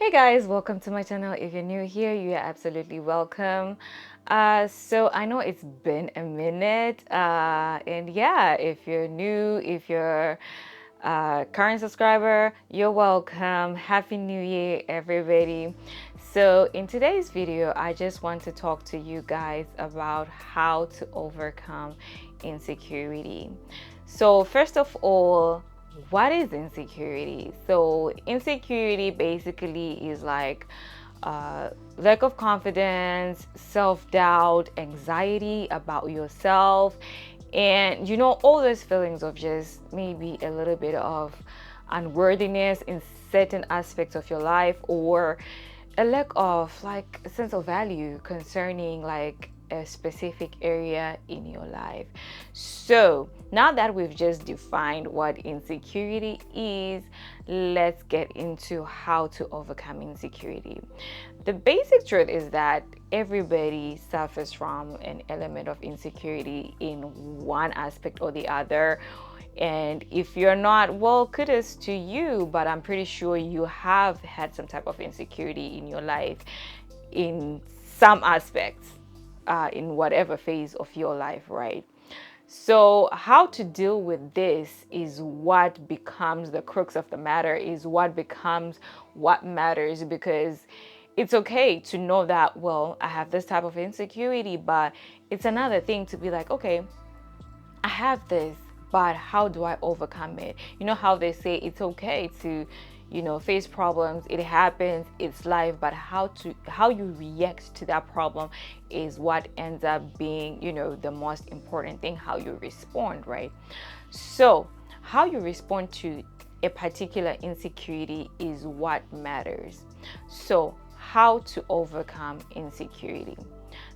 Hey guys, welcome to my channel. If you're new here, you are absolutely welcome. So I know it's been a minute, and yeah, if you're new, if you're a current subscriber, you're welcome. Happy New Year, everybody. So in today's video, I just want to talk to you guys about how to overcome insecurity. So first of all, what is insecurity? So insecurity basically is like lack of confidence, self-doubt, anxiety about yourself, and all those feelings of just maybe a little bit of unworthiness in certain aspects of your life, or a lack of like a sense of value concerning like a specific area in your life. So now that we've just defined what insecurity is, let's get into how to overcome insecurity. The basic truth is that everybody suffers from an element of insecurity in one aspect or the other. And if you're not, well, kudos to you, but I'm pretty sure you have had some type of insecurity in your life in some aspects, in whatever phase of your life, right? So how to deal with this is what becomes the crux of the matter, is what becomes what matters, because it's okay to know that, well, I have this type of insecurity, but it's another thing to be like, okay, I have this, but how do I overcome it? You know how they say it's okay to, face problems. It happens, it's life, but how you react to that problem is what ends up being, the most important thing, how you respond, right? So, how you respond to a particular insecurity is what matters. So, how to overcome insecurity?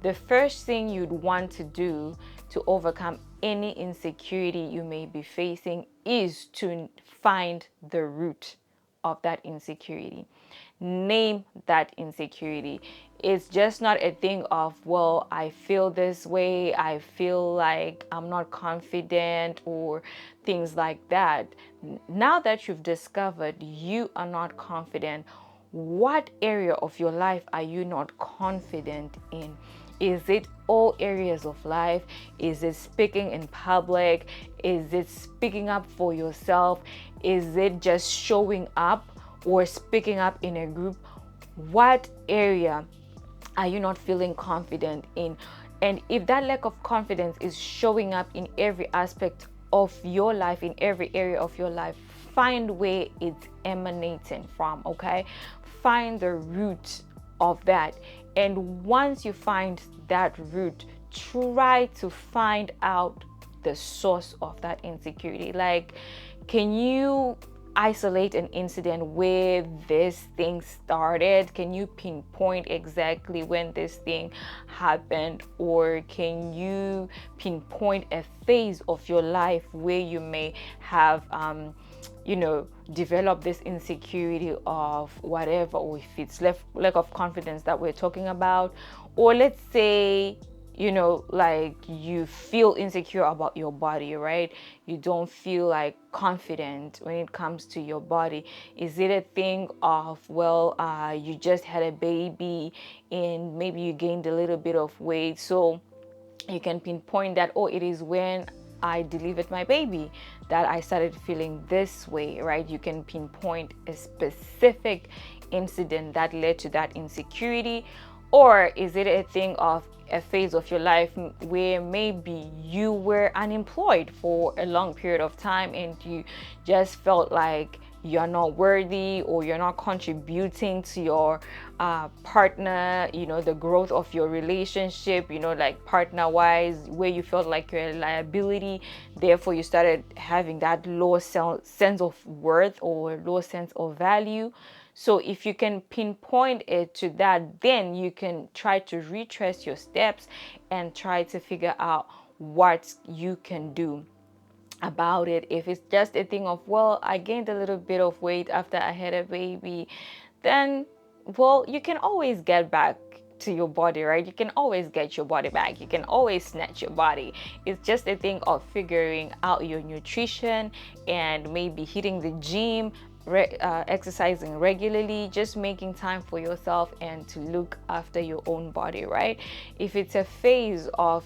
The first thing you'd want to do to overcome any insecurity you may be facing is to find the root of that insecurity. Name that insecurity. It's just not a thing of, well, I feel this way, I feel like I'm not confident, or things like that. Now that you've discovered you are not confident, what area of your life are you not confident in? Is it all areas of life? Is it speaking in public? Is it speaking up for yourself? Is it just showing up or speaking up in a group? What area are you not feeling confident in? And if that lack of confidence is showing up in every aspect of your life, in every area of your life, find where it's emanating from, okay? Find the root of that. And once you find that root, try to find out the source of that insecurity. Like, can you isolate an incident where this thing started? Can you pinpoint exactly when this thing happened? Or can you pinpoint a phase of your life where you may have develop this insecurity of whatever, or if it's lack of confidence that we're talking about? Or let's say, like you feel insecure about your body, right? You don't feel like confident when it comes to your body. Is it a thing of, well, you just had a baby and maybe you gained a little bit of weight, so you can pinpoint that, oh, it is when I delivered my baby that I started feeling this way, right? You can pinpoint a specific incident that led to that insecurity. Or is it a thing of a phase of your life where maybe you were unemployed for a long period of time and you just felt like you're not worthy, or you're not contributing to your partner, the growth of your relationship, like partner wise, where you felt like you're a liability. Therefore, you started having that low sense of worth or low sense of value. So if you can pinpoint it to that, then you can try to retrace your steps and try to figure out what you can do about it. If it's just a thing of, well, I gained a little bit of weight after I had a baby, then, well, you can always get back to your body, right? You can always get your body back. You can always snatch your body. It's just a thing of figuring out your nutrition and maybe hitting the gym, exercising regularly, just making time for yourself and to look after your own body, right? If it's a phase of,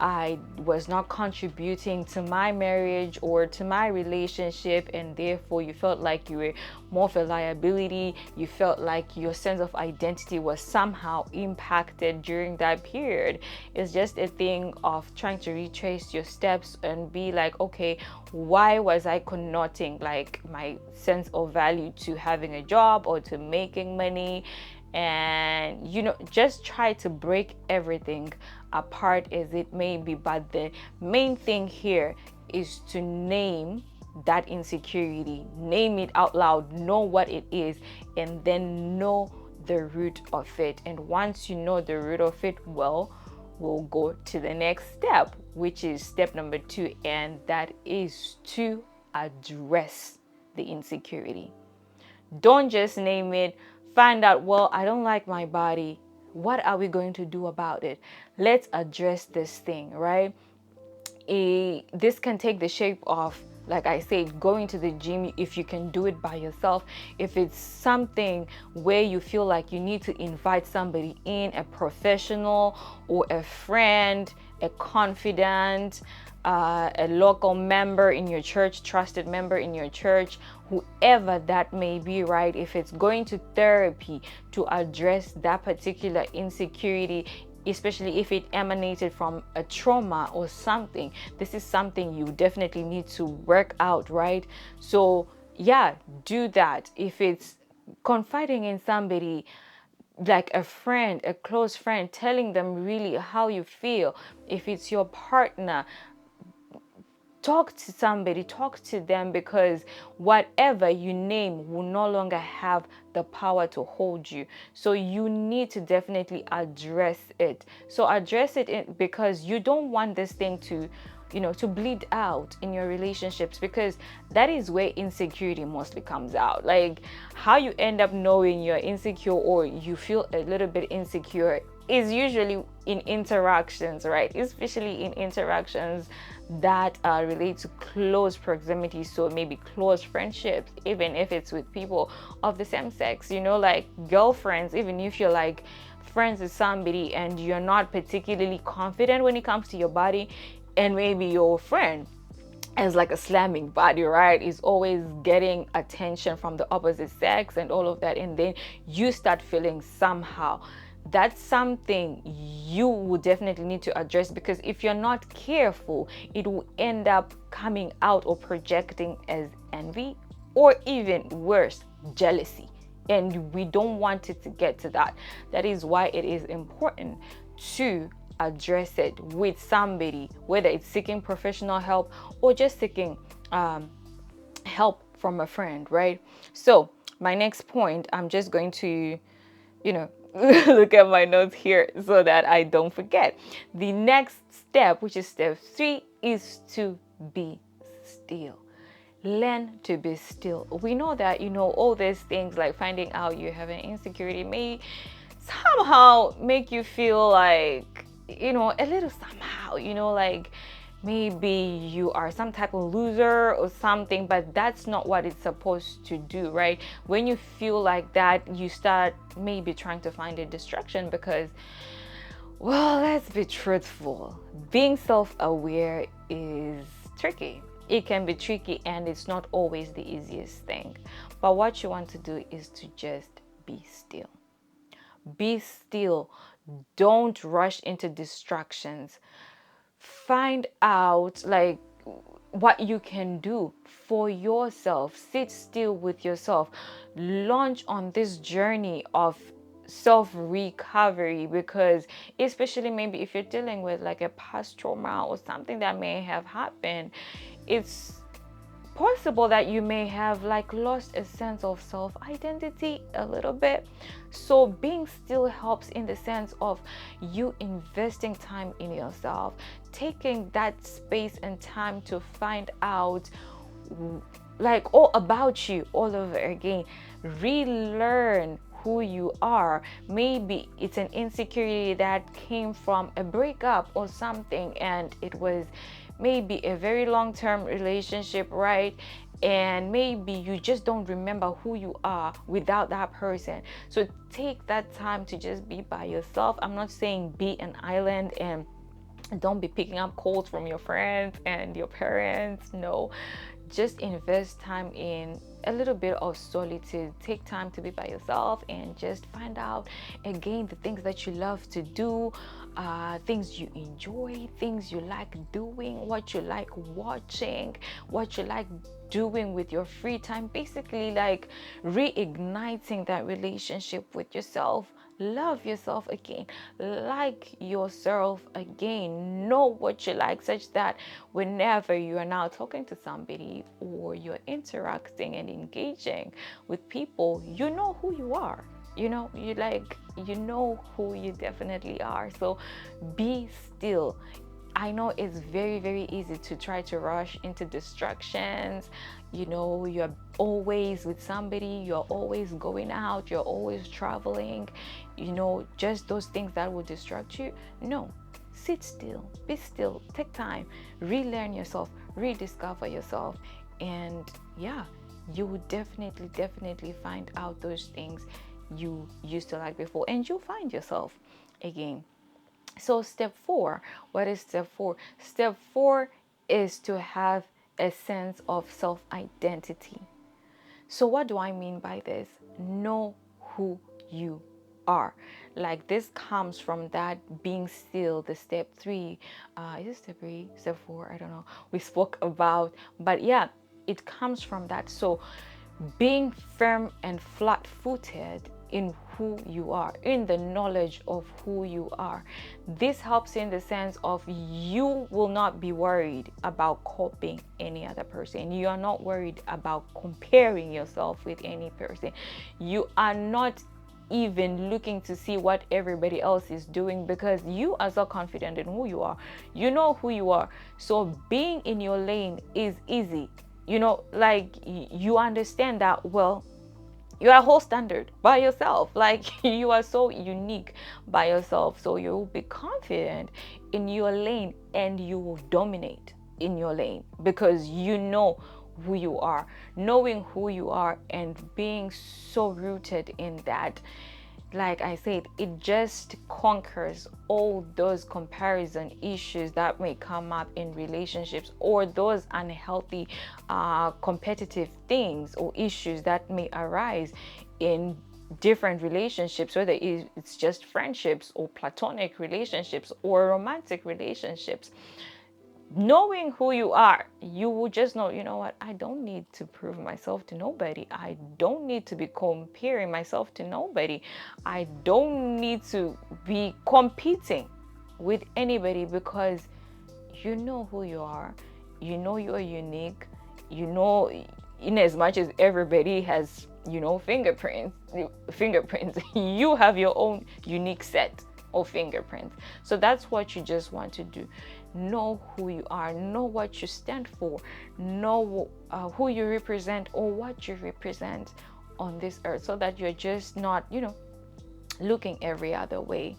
I was not contributing to my marriage or to my relationship, and therefore you felt like you were more of a liability, you felt like your sense of identity was somehow impacted during that period. It's just a thing of trying to retrace your steps and be like, okay, why was I connoting like my sense of value to having a job or to making money? And just try to break everything apart as it may be, but the main thing here is to name that insecurity, name it out loud, know what it is, and then know the root of it. And once you know the root of it, well, we'll go to the next step, which is step number 2, and that is to address the insecurity. Don't just name it. Find out, well, I don't like my body. What are we going to do about it? Let's address this thing, right? This can take the shape of, like I said, going to the gym if you can do it by yourself. If it's something where you feel like you need to invite somebody in, a professional or a friend, a confidant, a local member in your church, trusted member in your church, whoever that may be, right? If it's going to therapy to address that particular insecurity, especially if it emanated from a trauma or something, this is something you definitely need to work out, right? So yeah, do that. If it's confiding in somebody, like a friend, a close friend, telling them really how you feel. If it's your partner, talk to somebody, talk to them, because whatever you name will no longer have the power to hold you. So you need to definitely address it. So address it because you don't want this thing to bleed out in your relationships, because that is where insecurity mostly comes out. Like, how you end up knowing you're insecure or you feel a little bit insecure is usually in interactions, right? Especially in interactions that relate to close proximity. So maybe close friendships, even if it's with people of the same sex, like girlfriends. Even if you're like friends with somebody and you're not particularly confident when it comes to your body, and maybe your friend is like a slamming body, right? Is always getting attention from the opposite sex and all of that, and then you start feeling somehow. That's something you will definitely need to address, because if you're not careful, it will end up coming out or projecting as envy, or even worse, jealousy. And we don't want it to get to that. That is why it is important to address it with somebody, whether it's seeking professional help or just seeking help from a friend, right? So my next point, I'm just going to look at my notes here so that I don't forget. The next step, which is step 3, is to be still. Learn to be still. We know that all these things, like finding out you have an insecurity, may somehow make you feel like a little somehow, like maybe you are some type of loser or something, but that's not what it's supposed to do, right? When you feel like that, you start maybe trying to find a distraction, because, well, let's be truthful, being self-aware is tricky. It can be tricky, and it's not always the easiest thing. But what you want to do is to just be still. Be still. Don't rush into distractions. Find out like what you can do for yourself. Sit still with yourself. Launch on this journey of self-recovery, because especially maybe if you're dealing with like a past trauma or something that may have happened, it's possible that you may have like lost a sense of self-identity a little bit. So being still helps in the sense of you investing time in yourself, taking that space and time to find out like all about you all over again, relearn who you are. Maybe it's an insecurity that came from a breakup or something, and it was maybe a very long-term relationship, right? and maybe you just don't remember who you are without that person. So take that time to just be by yourself. I'm not saying be an island and don't be picking up calls from your friends and your parents. No, just invest time in a little bit of solitude. Take time to be by yourself and just find out again the things that you love to do, things you enjoy, things you like doing, what you like watching, what you like doing with your free time. Basically, like reigniting that relationship with yourself. Love yourself again, like yourself again, know what you like, such that whenever you are now talking to somebody or you're interacting and engaging with people, you know who you are. You know who you definitely are. So be still. I know it's very, very easy to try to rush into distractions. You're always with somebody, you're always going out, you're always traveling, just those things that will distract you. No, sit still, be still, take time, relearn yourself, rediscover yourself. And yeah, you will definitely, definitely find out those things you used to like before, and you'll find yourself again. So step 4, what is step 4? Step 4 is to have a sense of self-identity. So what do I mean by this? Know who you are. Like, this comes from that being still, the step 3. Is it step 3? Step 4? I don't know. We spoke about, but yeah, it comes from that. So being firm and flat-footed in who you are, in the knowledge of who you are. This helps in the sense of you will not be worried about copying any other person. You are not worried about comparing yourself with any person. You are not even looking to see what everybody else is doing, because you are so confident in who you are. You know who you are. So being in your lane is easy. Like, you understand that, well, you are a whole standard by yourself. Like, you are so unique by yourself. So you will be confident in your lane and you will dominate in your lane, because you know who you are. Knowing who you are and being so rooted in that, like I said, it just conquers all those comparison issues that may come up in relationships, or those unhealthy competitive things or issues that may arise in different relationships, whether it's just friendships or platonic relationships or romantic relationships. Knowing who you are, you will just know, you know what, I don't need to prove myself to nobody. I don't need to be comparing myself to nobody. I don't need to be competing with anybody, because you know who you are. You know you're unique. In as much as everybody has, fingerprints, you have your own unique set of fingerprints. So that's what you just want to do. Know who you are, know what you stand for, know who you represent or what you represent on this earth, so that you're just not, looking every other way.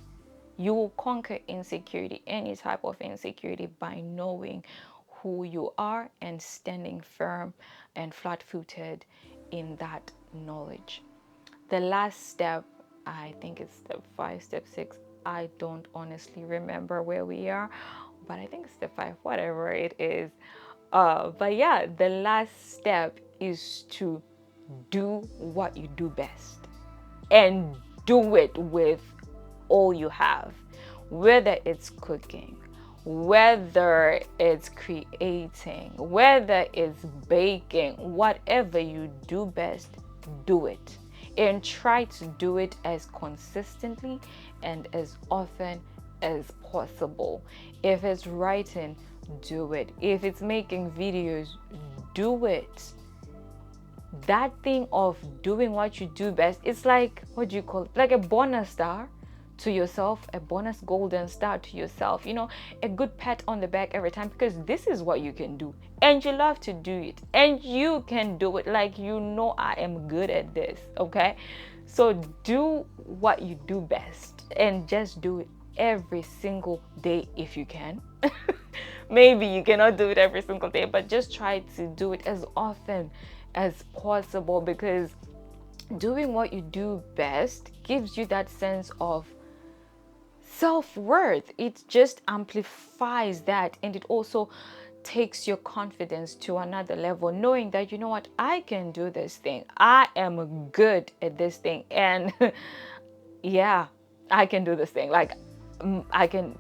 You will conquer insecurity, any type of insecurity, by knowing who you are and standing firm and flat-footed in that knowledge. The last step, I think it's step 5, step 6. I don't honestly remember where we are, but I think step 5, whatever it is. But yeah, the last step is to do what you do best, and do it with all you have, whether it's cooking, whether it's creating, whether it's baking. Whatever you do best, do it, and try to do it as consistently and as often as possible. If it's writing, do it. If it's making videos, do it. That thing of doing what you do best, it's like, what do you call it, like a bonus star to yourself, a bonus golden star to yourself, a good pat on the back every time, because this is what you can do and you love to do it, and you can do it. Like, I am good at this. Okay, so do what you do best, and just do it every single day if you can. Maybe you cannot do it every single day, but just try to do it as often as possible, because doing what you do best gives you that sense of self-worth. It just amplifies that, and it also takes your confidence to another level, knowing that, you know what, I can do this thing, I am good at this thing, and yeah, I can do this thing. Like, I can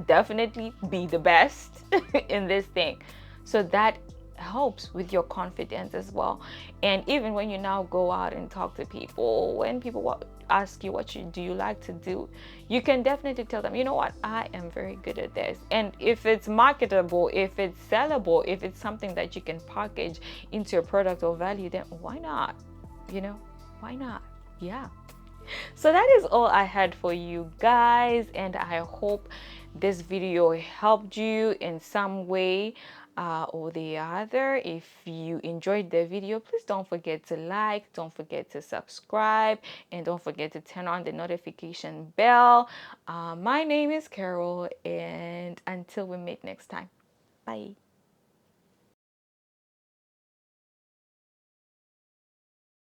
definitely be the best in this thing. So that helps with your confidence as well. And even when you now go out and talk to people, when people ask you what you do you like to do, you can definitely tell them, you know what, I am very good at this. And if it's marketable, if it's sellable, if it's something that you can package into a product or value, then why not? You know, why not? Yeah. So that is all I had for you guys, and I hope this video helped you in some way or the other. If you enjoyed the video, please don't forget to like, don't forget to subscribe, and don't forget to turn on the notification bell. My name is Carol, and until we meet next time, bye.